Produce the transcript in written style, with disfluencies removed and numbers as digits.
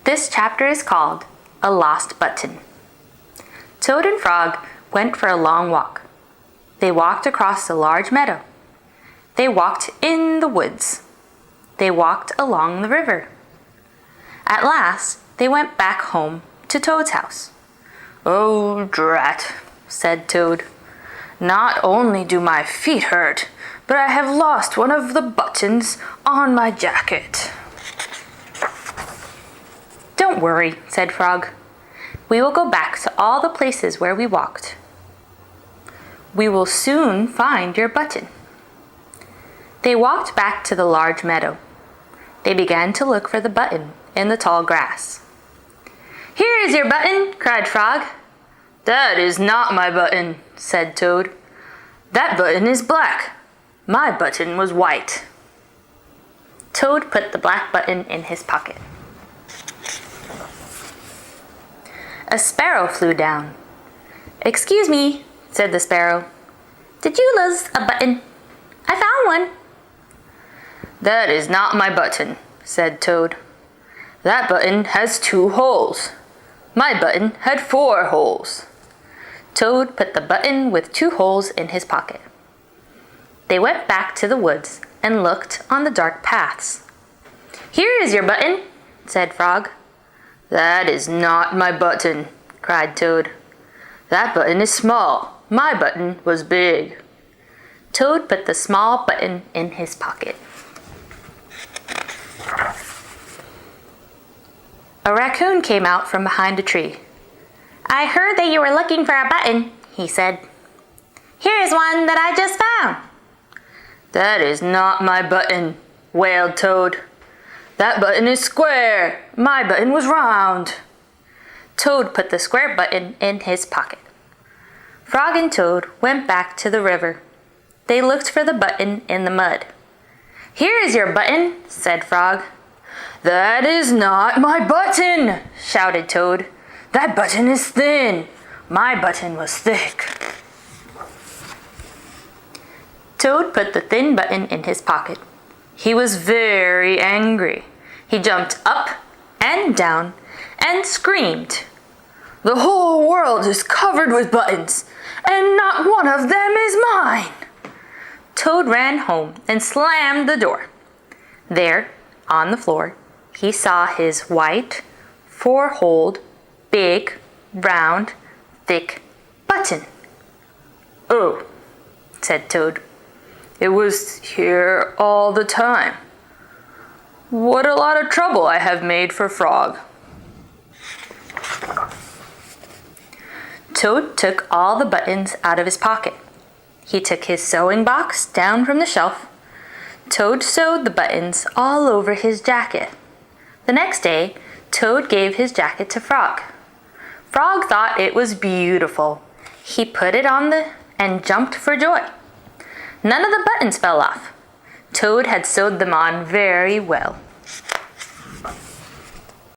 This chapter is called A Lost Button. Toad and Frog went for a long walk. They walked across a large meadow. They walked in the woods. They walked along the river. At last, they went back home to Toad's house. "Oh, drat," said Toad. "Not only do my feet hurt, but I have lost one of the buttons on my jacket." "Don't worry," said Frog. "We will go back to all the places where we walked. We will soon find your button." They walked back to the large meadow. They began to look for the button in the tall grass. "Here is your button," cried Frog. "That is not my button," said Toad. "That button is black. My button was white." Toad put the black button in his pocket. A sparrow flew down. "Excuse me," said the sparrow. "Did you lose a button? I found one." "That is not my button," said Toad. "That button has 2 holes. My button had 4 holes." Toad put the button with 2 holes in his pocket. They went back to the woods and looked on the dark paths. "Here is your button," said Frog. "That is not my button," cried Toad. "That button is small. My button was big." Toad put the small button in his pocket. A raccoon came out from behind a tree. "I heard that you were looking for a button," he said. "Here is one that I just found." "That is not my button," wailed Toad. "That button is square. My button was round." Toad put the square button in his pocket. Frog and Toad went back to the river. They looked for the button in the mud. "Here is your button," said Frog. "That is not my button," shouted Toad. "That button is thin. My button was thick." Toad put the thin button in his pocket. He was very angry. He jumped up and down and screamed, "The whole world is covered with buttons, and not one of them is mine." Toad ran home and slammed the door. There, on the floor, he saw his white, 4-holed, big, round, thick button. "Oh," said Toad. "It was here all the time. What a lot of trouble I have made for Frog." Toad took all the buttons out of his pocket. He took his sewing box down from the shelf. Toad sewed the buttons all over his jacket. The next day, Toad gave his jacket to Frog. Frog thought it was beautiful. He put it on and jumped for joy. None of the buttons fell off. Toad had sewed them on very well.